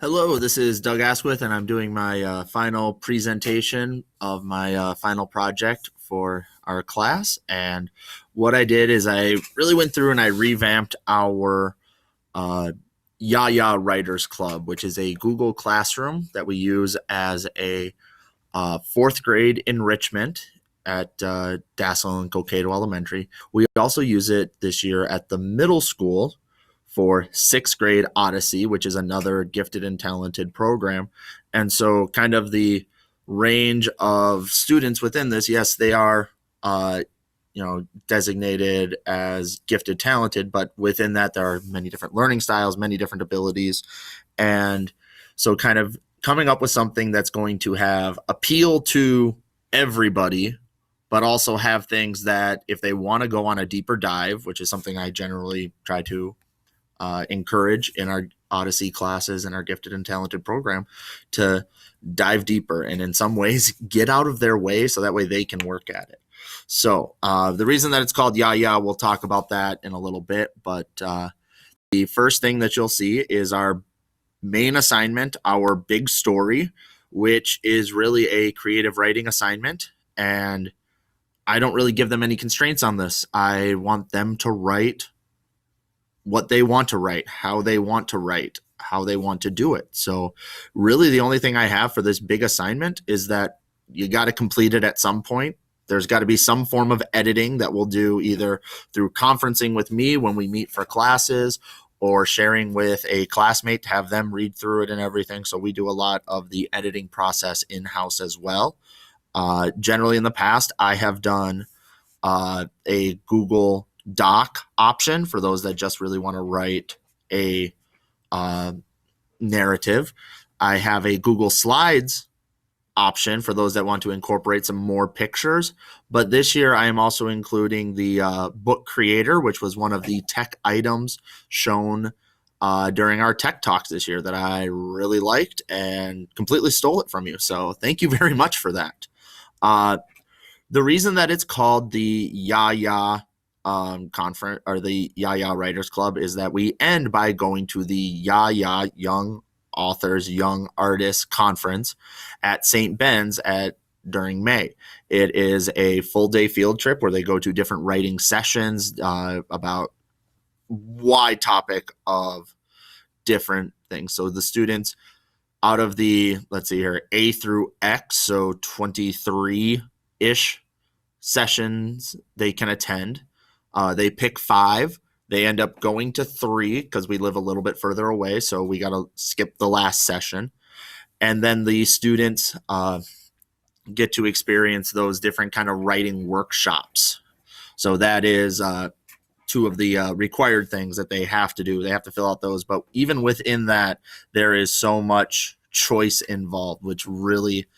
Hello, this is Doug Asquith, and I'm doing my final presentation of my final project for our class. And what I did is I really went through and I revamped our uh, YAYA Writers Club, which is a Google Classroom that we use as a fourth grade enrichment at Dassel and Cokato Elementary. We also use it this year at the middle school for sixth grade Odyssey, which is another gifted and talented program. And so, kind of the range of students within this, yes, they are, designated as gifted, talented, but within that, there are many different learning styles, many different abilities. And so, kind of coming up with something that's going to have appeal to everybody, but also have things that if they want to go on a deeper dive, which is something I generally try to encourage in our Odyssey classes and our gifted and talented program, to dive deeper and in some ways get out of their way so that way they can work at it. So the reason that it's called YAYA, we'll talk about that in a little bit, but the first thing that you'll see is our main assignment, our big story, which is really a creative writing assignment. And I don't really give them any constraints on this. I want them to write what they want to write, how they want to write, how they want to do it. So really the only thing I have for this big assignment is that you got to complete it at some point. There's got to be some form of editing that we'll do either through conferencing with me when we meet for classes, or sharing with a classmate to have them read through it and everything. So we do a lot of the editing process in-house as well. Generally in the past, I have done a Google Doc option for those that just really want to write a narrative. I have a Google Slides option for those that want to incorporate some more pictures. But this year I am also including the book creator, which was one of the tech items shown during our tech talks this year that I really liked and completely stole it from you. So thank you very much for that. The reason that it's called the YAYA conference, or the YAYA Writers Club, is that we end by going to the YAYA Young Authors, Young Artists Conference at St. Ben's during May. It is a full day field trip where they go to different writing sessions about wide topic of different things. So the students out of the, let's see here, A through X, so 23-ish sessions they can attend. They pick 5. They end up going to 3 because we live a little bit further away, so we got to skip the last session. And then the students get to experience those different kind of writing workshops. So that is 2 of the required things that they have to do. They have to fill out those. But even within that, there is so much choice involved, which really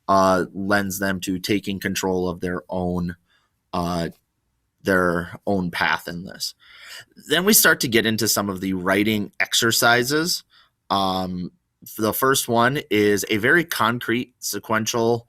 lends them to taking control of their own path in this. Then we start to get into some of the writing exercises. The first one is a very concrete sequential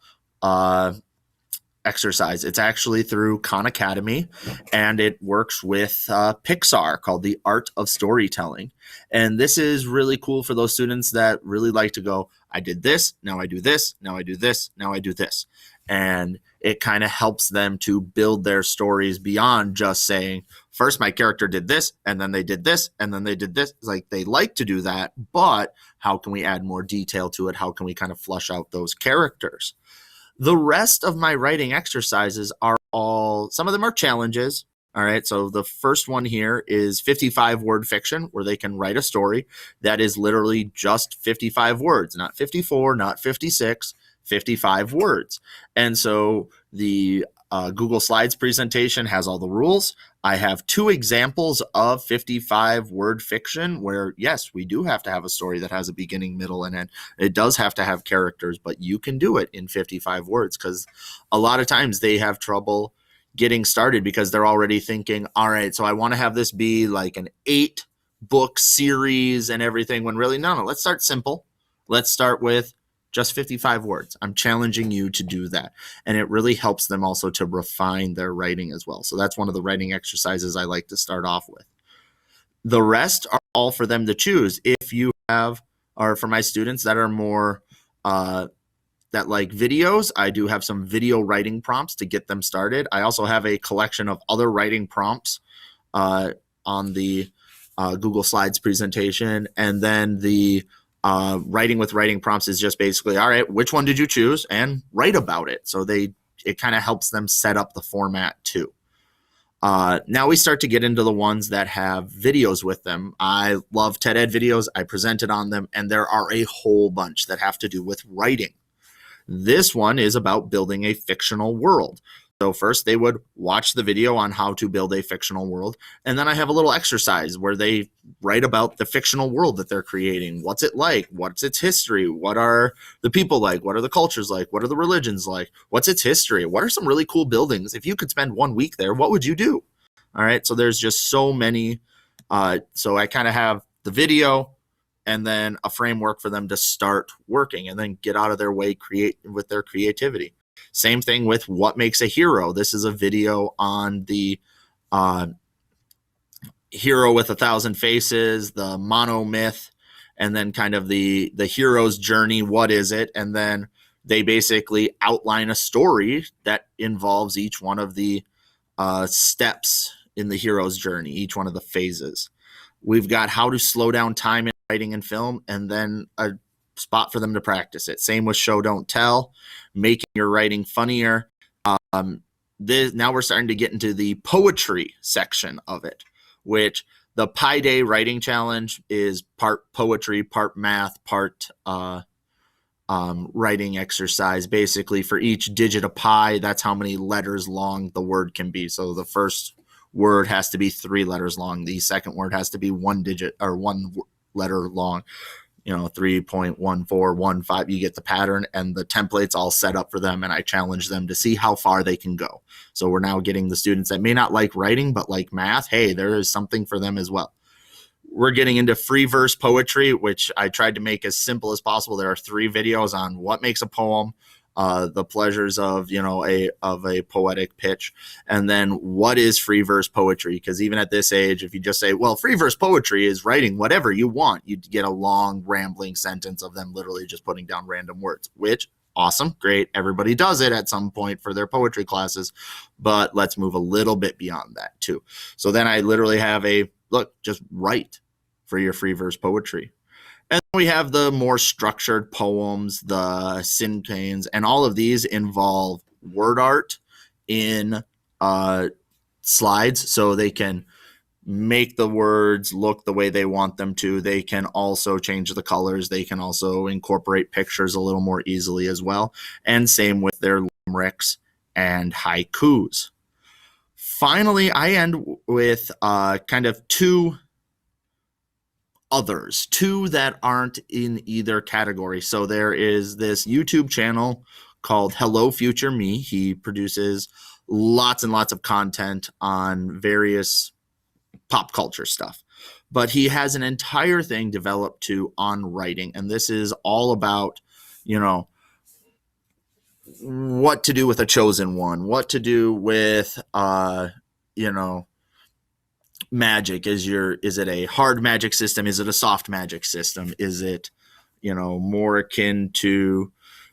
exercise. It's actually through Khan Academy, and it works with Pixar, called The Art of Storytelling. And this is really cool for those students that really like to go, I did this, now I do this, now I do this, now I do this. And it kind of helps them to build their stories beyond just saying, first my character did this, and then they did this, and then they did this. It's like, they like to do that, but how can we add more detail to it? How can we kind of flush out those characters? The rest of my writing exercises are some of them are challenges. All right. So the first one here is 55 word fiction, where they can write a story that is literally just 55 words, not 54, not 56, 55 words. And so the Google Slides presentation has all the rules. I have 2 examples of 55 word fiction where, yes, we do have to have a story that has a beginning, middle, and end. It does have to have characters, but you can do it in 55 words, because a lot of times they have trouble getting started because they're already thinking, all right, so I want to have this be like an 8-book series and everything, when really, no, let's start simple. Let's start with just 55 words. I'm challenging you to do that. And it really helps them also to refine their writing as well. So that's one of the writing exercises I like to start off with. The rest are all for them to choose. If you have or for my students that are more that like videos, I do have some video writing prompts to get them started. I also have a collection of other writing prompts on the Google Slides presentation. And then the writing with writing prompts is just basically, all right, which one did you choose? And write about it. So it kind of helps them set up the format too. Now we start to get into the ones that have videos with them. I love TED Ed videos. I presented on them, and there are a whole bunch that have to do with writing. This one is about building a fictional world. So first they would watch the video on how to build a fictional world. And then I have a little exercise where they write about the fictional world that they're creating. What's it like? What's its history? What are the people like? What are the cultures like? What are the religions like? What's its history? What are some really cool buildings? If you could spend 1 week there, what would you do? All right. So there's just so many. So I kind of have the video and then a framework for them to start working and then get out of their way, create with their creativity. Same thing with what makes a hero. This is a video on the hero with 1,000 faces, the monomyth, and then kind of the hero's journey. What is it? And then they basically outline a story that involves each one of the steps in the hero's journey, each one of the phases. We've got how to slow down time in writing and film, and then a spot for them to practice it. Same with show, don't tell, making your writing funnier. Now we're starting to get into the poetry section of it, which the Pi Day writing challenge is part poetry, part math, part writing exercise. Basically, for each digit of pi, that's how many letters long the word can be. So the first word has to be 3 letters long. The second word has to be 1 digit or 1 letter long. 3.1415. You get the pattern, and the template's all set up for them, and I challenge them to see how far they can go. So we're now getting the students that may not like writing but like math. Hey, there is something for them as well. We're getting into free verse poetry, which I tried to make as simple as possible. There are 3 videos on what makes a poem, the pleasures of a poetic pitch, and then what is free verse poetry. Because even at this age, if you just say, well, free verse poetry is writing whatever you want, you'd get a long rambling sentence of them literally just putting down random words, which awesome, great, everybody does it at some point for their poetry classes, but let's move a little bit beyond that too. So then I literally have just write for your free verse poetry. And then we have the more structured poems, the syncanes, and all of these involve word art in slides, so they can make the words look the way they want them to. They can also change the colors. They can also incorporate pictures a little more easily as well. And same with their limericks and haikus. Finally, I end with kind of 2 others, 2 that aren't in either category. So there is this YouTube channel called Hello Future Me. He produces lots and lots of content on various pop culture stuff, but he has an entire thing developed on writing. And this is all about, what to do with a chosen one, what to do with, magic. Is it a hard magic system? Is it a soft magic system? Is it, more akin to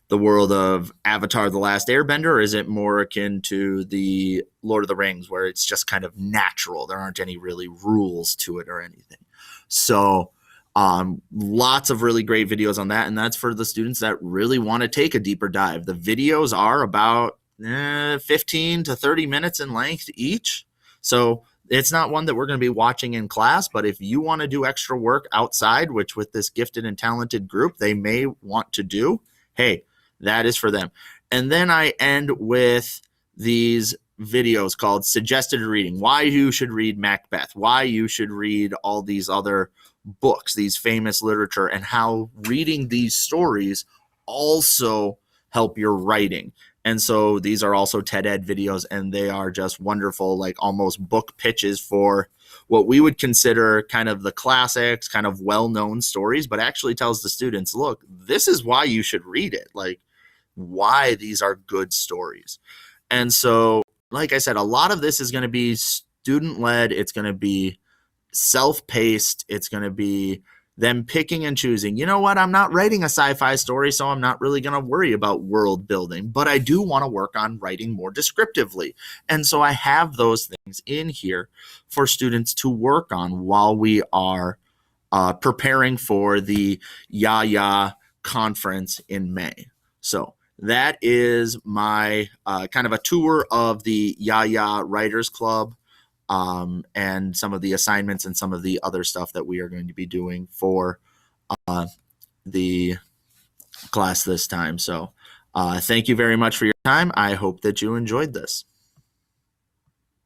the world of Avatar: The Last Airbender, or is it more akin to the Lord of the Rings, where it's just kind of natural? There aren't any really rules to it or anything. So lots of really great videos on that, and that's for the students that really want to take a deeper dive. The videos are about 15 to 30 minutes in length each. So it's not one that we're going to be watching in class, but if you want to do extra work outside, which with this gifted and talented group, they may want to do, hey, that is for them. And then I end with these videos called Suggested Reading, why you should read Macbeth, why you should read all these other books, these famous literature, and how reading these stories also help your writing. And so these are also TED Ed videos, and they are just wonderful, like almost book pitches for what we would consider kind of the classics, kind of well-known stories, but actually tells the students, look, this is why you should read it, like why these are good stories. And so, like I said, a lot of this is going to be student-led. It's going to be self-paced. It's going to be them picking and choosing, you know what, I'm not writing a sci-fi story, so I'm not really going to worry about world building, but I do want to work on writing more descriptively. And so I have those things in here for students to work on while we are preparing for the YAYA conference in May. So that is my kind of a tour of the YAYA Writers Club, and some of the assignments and some of the other stuff that we are going to be doing for the class this time. So thank you very much for your time. I hope that you enjoyed this.